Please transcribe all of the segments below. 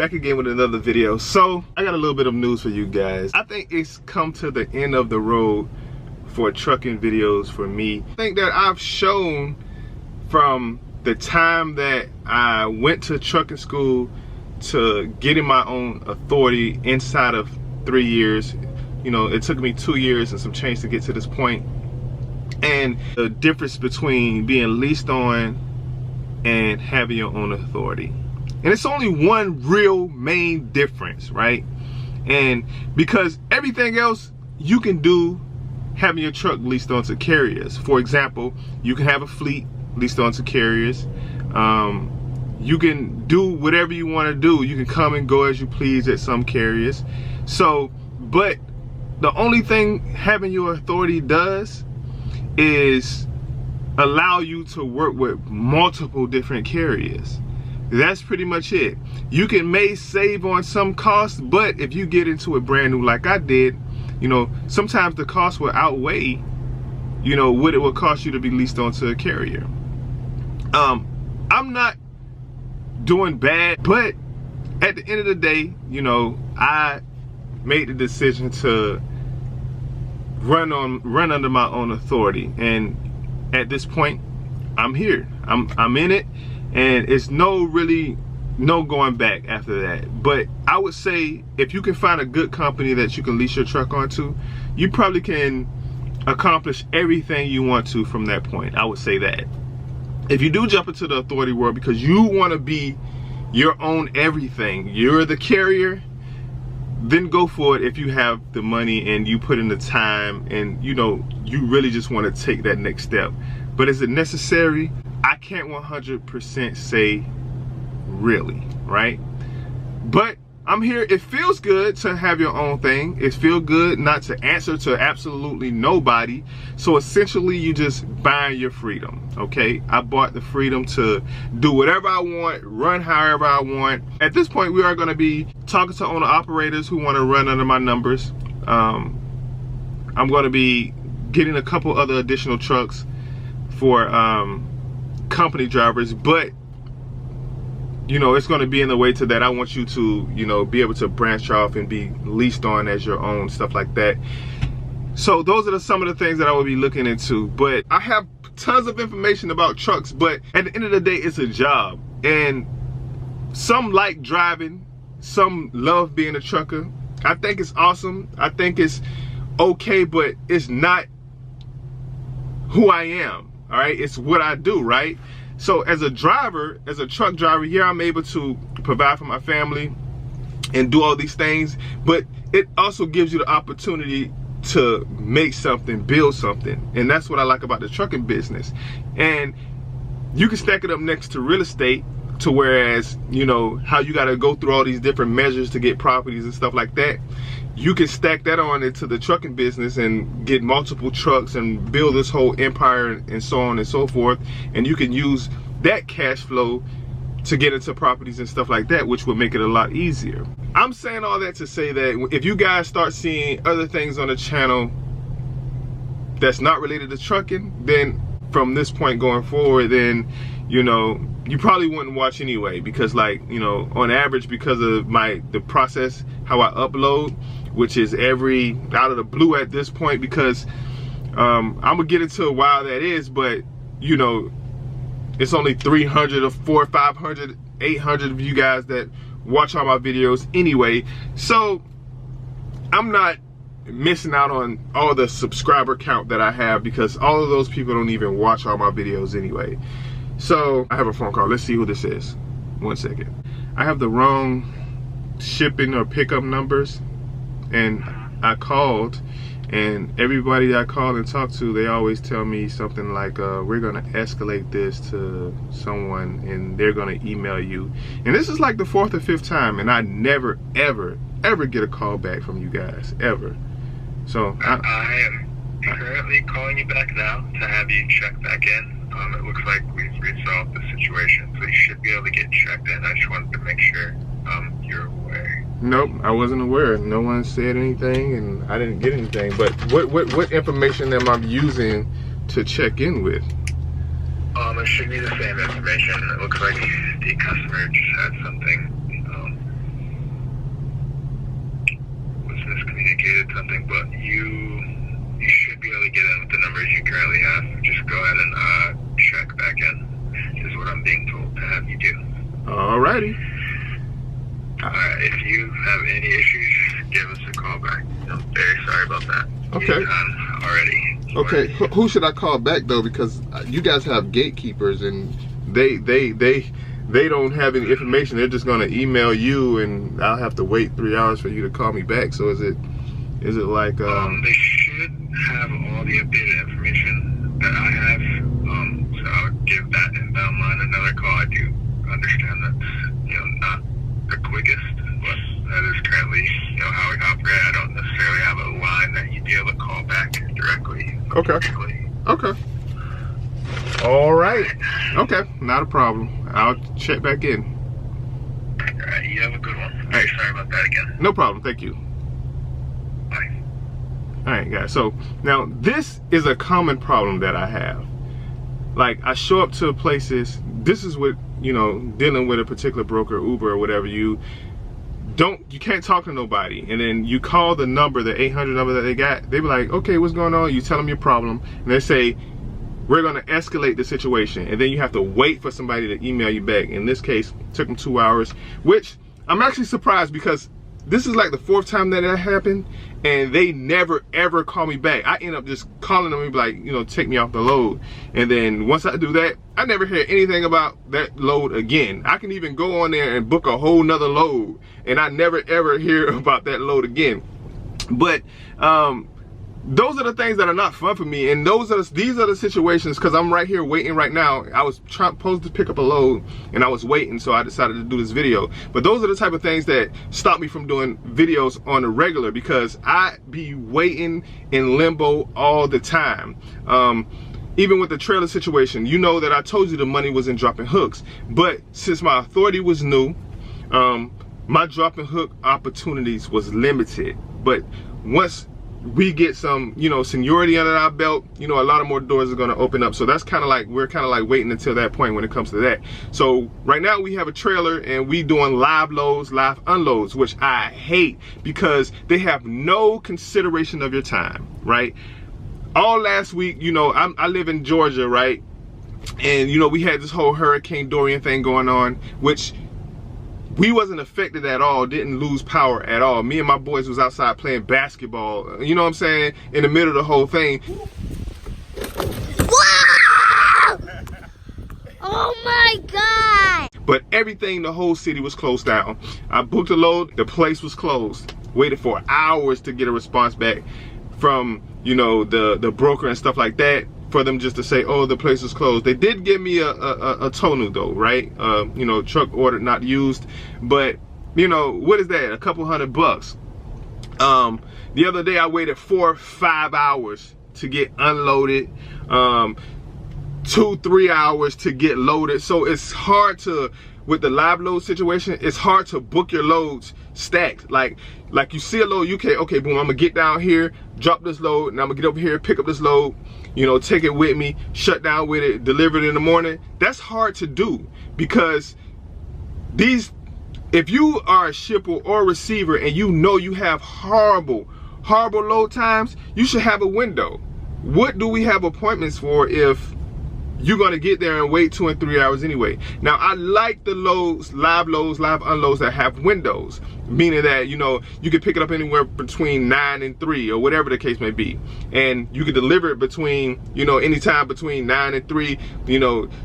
back again with another video. So I got a little bit of news for you guys. I think it's come to the end of the road for trucking videos for me. I think that I've shown from the time that I went to trucking school to getting my own authority inside of 3 years. You know, it took me 2 years and some change to get to this point. And the difference between being leased on and having your own authority. And it's only one real main difference, right? And because everything else you can do having your truck leased onto carriers. For example, you can have a fleet leased onto carriers. You can do whatever you want to do. You can come and go as you please at some carriers. So, but the only thing having your authority does is allow you to work with multiple different carriers. That's pretty much it. You may save on some costs, but if you get into it brand new like I did, you know, sometimes the cost will outweigh, you know, what it will cost you to be leased onto a carrier. I'm not doing bad, but at the end of the day, you know, I made the decision to run under my own authority, and at this point I'm here. I'm in it, and it's no going back after that. But I would say if you can find a good company that you can lease your truck onto, you probably can accomplish everything you want to from that point. I would say that if you do jump into the authority world because you want to be your own everything, you're the carrier, then go for it if you have the money and you put in the time and you know you really just want to take that next step. But is it necessary? I can't 100% say really, right? But I'm here. It feels good to have your own thing. It feels good not to answer to absolutely nobody. So essentially you just buying your freedom, okay? I bought the freedom to do whatever I want, run however I want. At this point, we are going to be talking to owner operators who want to run under my numbers. I'm going to be getting a couple other additional trucks for company drivers, but you know, it's going to be in the way to that. I want you to, you know, be able to branch off and be leased on as your own, stuff like that. So those are some of the things that I will be looking into. But I have tons of information about trucks, but at the end of the day, it's a job. And some like driving, some love being a trucker. I think it's awesome. I think it's okay, but it's not who I am, all right? It's what I do, right? So as a driver, as a truck driver, yeah, I'm able to provide for my family and do all these things, but it also gives you the opportunity to make something, build something. And that's what I like about the trucking business. And you can stack it up next to real estate, to whereas, you know, how you got to go through all these different measures to get properties and stuff like that. You can stack that on into the trucking business and get multiple trucks and build this whole empire and so on and so forth. And you can use that cash flow to get into properties and stuff like that, which would make it a lot easier. I'm saying all that to say that if you guys start seeing other things on the channel that's not related to trucking, then from this point going forward, then, you know, you probably wouldn't watch anyway, because, like, you know, on average, because of the process, how I upload, which is out of the blue at this point, because I'm gonna get into why that is, but you know, it's only 300 or 400, 500, 800 of you guys that watch all my videos anyway, so I'm not missing out on all the subscriber count that I have, because all of those people don't even watch all my videos anyway. So I have a phone call. Let's see who this is. 1 second. I have the wrong shipping or pickup numbers, and I called, and everybody that I call and talk to, they always tell me something like, we're gonna escalate this to someone and they're gonna email you. And this is like the 4th or 5th time, and I never ever get a call back from you guys, ever. So I am currently calling you back now to have you check back in. It looks like we've resolved the situation, so you should be able to get checked in. I just wanted to make sure you're aware. Nope, I wasn't aware. No one said anything, and I didn't get anything. But what information am I using to check in with? It should be the same information. It looks like the customer just had something communicated something, but you should be able to get in with the numbers you currently have. Just go ahead and check back in, is what I'm being told to have you do. Alrighty. If you have any issues, just give us a call back. I'm very sorry about that. Okay. Already. Okay. Who should I call back though? Because you guys have gatekeepers, and they don't have any information. They're just gonna email you, and I'll have to wait 3 hours for you to call me back. So is it like they should have all the updated information that I have. So I'll give that inbound line another call. I do understand that's not the quickest, but that is currently how we operate. I don't necessarily have a line that you'd be able to call back directly. Okay. All right. Okay, not a problem. I'll check back in. All right, you have a good one. Very sorry about that again. No problem. Thank you. Bye. All right, guys. So now this is a common problem that I have. Like, I show up to places. This is what, dealing with a particular broker, Uber or whatever. You can't talk to nobody, and then you call the number, the 800 number that they got. They be like, okay, what's going on? You tell them your problem, and they say, we're going to escalate the situation, and then you have to wait for somebody to email you back. In this case, it took them 2 hours, which I'm actually surprised, because this is like the 4th time that happened, and they never ever call me back. I end up just calling them and be like, take me off the load. And then once I do that, I never hear anything about that load again. I can even go on there and book a whole nother load, and I never ever hear about that load again. But those are the things that are not fun for me, and these are the situations, because I'm right here waiting right now. I was supposed to pick up a load, and I was waiting, so I decided to do this video. But those are the type of things that stop me from doing videos on a regular, because I be waiting in limbo all the time. Even with the trailer situation, that I told you the money was in dropping hooks, but since my authority was new, my dropping hook opportunities was limited. But once we get some, seniority under our belt, a lot of more doors are going to open up. So that's we're kind of like waiting until that point when it comes to that. So right now we have a trailer, and we doing live loads, live unloads, which I hate, because they have no consideration of your time, right? All last week, I live in Georgia, right? And we had this whole Hurricane Dorian thing going on, which we wasn't affected at all, didn't lose power at all. Me and my boys was outside playing basketball, you know what I'm saying, in the middle of the whole thing. Wow! Oh my God! But everything, the whole city was closed down. I booked a load, the place was closed. Waited for hours to get a response back from, the broker and stuff like that, for them just to say, oh, the place is closed. They did give me a tonneau though, right? Truck ordered, not used. But, what is that? A couple $100. The other day I waited 4 or 5 hours to get unloaded. 2-3 hours to get loaded. So it's hard to, with the live load situation, it's hard to book your loads stacked. Like you see a load, okay, boom, I'm gonna get down here, drop this load, and I'm gonna get over here, pick up this load, take it with me, shut down with it, deliver it in the morning. That's hard to do, because if you are a shipper or a receiver and you have horrible load times, you should have a window. What do we have appointments for if you're gonna get there and wait 2 and 3 hours anyway? Now, I like the live unloads that have windows, meaning that, you can pick it up anywhere between 9 and 3 or whatever the case may be. And you can deliver it between, anytime between 9 and 3,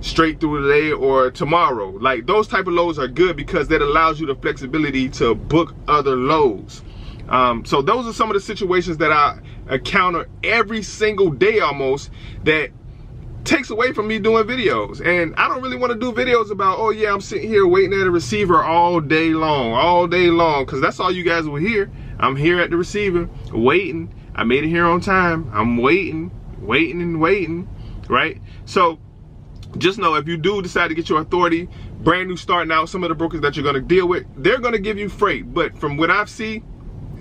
straight through the day or tomorrow. Like, those type of loads are good, because that allows you the flexibility to book other loads. So those are some of the situations that I encounter every single day almost, that takes away from me doing videos. And I don't really want to do videos about, oh yeah, I'm sitting here waiting at a receiver all day long, because that's all you guys will hear. I'm here at the receiver waiting. I made it here on time. I'm waiting, right? So just know, if you do decide to get your authority, brand new starting out, some of the brokers that you're going to deal with, they're going to give you freight. But from what I've seen,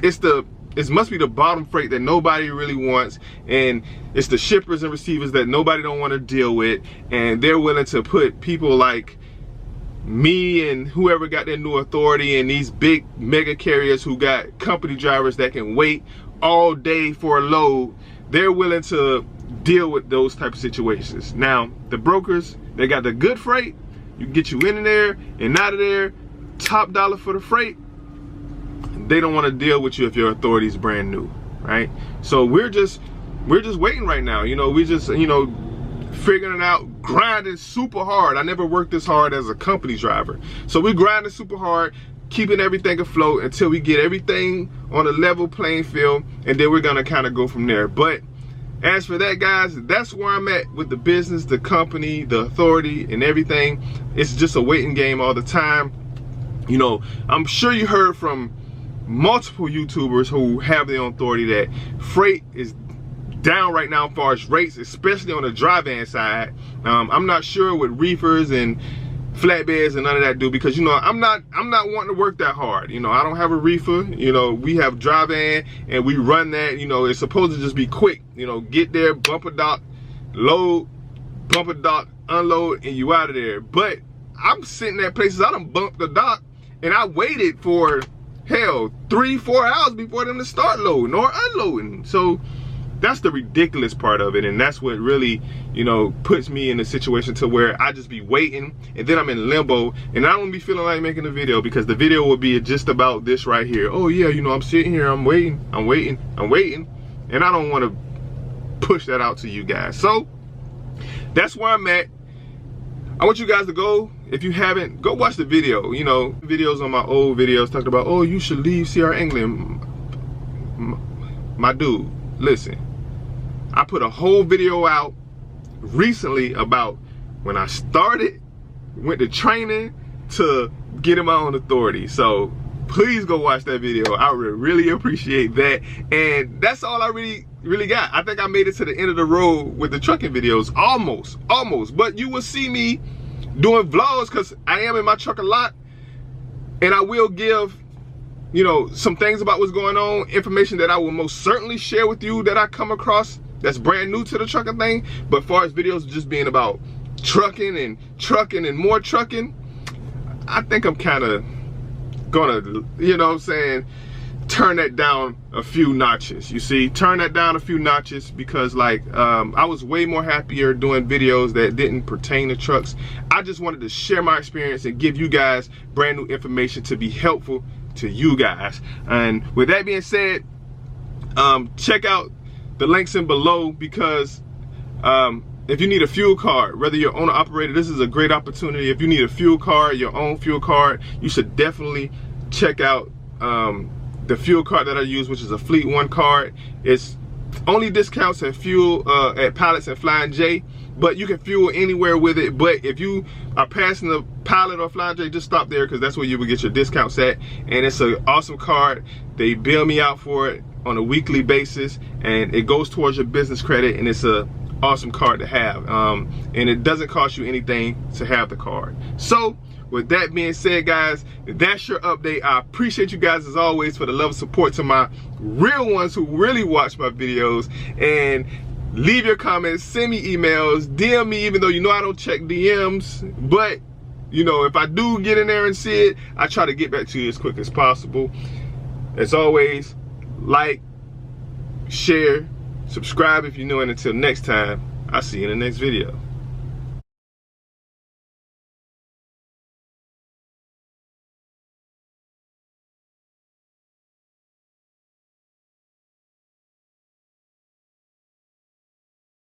it must be the bottom freight that nobody really wants, and it's the shippers and receivers that nobody don't want to deal with, and they're willing to put people like me and whoever got their new authority, and these big mega carriers who got company drivers that can wait all day for a load, they're willing to deal with those type of situations. Now, the brokers, they got the good freight. You can get you in there and out of there, top dollar for the freight. They don't want to deal with you if your authority is brand new, right? So we're just waiting right now. You know, we just, you know, figuring it out, grinding super hard. I never worked this hard as a company driver. So we grinding super hard, keeping everything afloat until we get everything on a level playing field, and then we're gonna kind of go from there. But as for that, guys, that's where I'm at with the business, the company, the authority, and everything. It's just a waiting game all the time. You know, I'm sure you heard from multiple YouTubers who have their own authority that freight is down right now as far as rates, especially on the dry van side. I'm not sure what reefers and flatbeds and none of that do, because, you know, I'm not wanting to work that hard. You know, I don't have a reefer. You know, we have dry van and we run that. You know, it's supposed to just be quick. You know, get there, bumper dock, load, bumper dock, unload, and you out of there. But I'm sitting at places I done bumped the dock and I waited for, hell, 3-4 hours before them to start loading or unloading. So that's the ridiculous part of it, and that's what really, you know, puts me in a situation to where I just be waiting, and then I'm in limbo, and I don't be feeling like making a video, because the video will be just about this right here. Oh yeah, you know, I'm sitting here, I'm waiting, and I don't want to push that out to you guys. So that's where I'm at. I want you guys to go, if you haven't, go watch the video. You know, videos on my old videos talked about, oh, you should leave CR England. My dude, listen, I put a whole video out recently about when I started, went to training to getting my own authority. So please go watch that video. I would really appreciate that. And that's all I really got. I think I made it to the end of the road with the trucking videos, almost. But you will see me doing vlogs, because I am in my truck a lot, and I will give, you know, some things about what's going on, information that I will most certainly share with you that I come across that's brand new to the trucking thing. But as far as videos just being about trucking and more trucking, I think I'm kind of gonna, you know what I'm saying, turn that down a few notches. You see, turn that down a few notches, because like I was way more happier doing videos that didn't pertain to trucks. I just wanted to share my experience and give you guys brand new information to be helpful to you guys. And with that being said, check out the links in below, because if you need a fuel card, whether you're owner operator, this is a great opportunity. If you need a fuel card, your own fuel card, you should definitely check out the fuel card that I use, which is a Fleet One card. It's only discounts at fuel at Pilots and Flying J, but you can fuel anywhere with it. But if you are passing the Pilot or Flying J, just stop there, because that's where you will get your discounts at. And it's an awesome card. They bill me out for it on a weekly basis, and it goes towards your business credit, and it's a awesome card to have. And it doesn't cost you anything to have the card. So with that being said, guys, that's your update. I appreciate you guys as always for the love and support to my real ones who really watch my videos. And leave your comments, send me emails, DM me, even though you know I don't check DMs. But, you know, if I do get in there and see it, I try to get back to you as quick as possible. As always, like, share, subscribe if you're new, and until next time, I'll see you in the next video.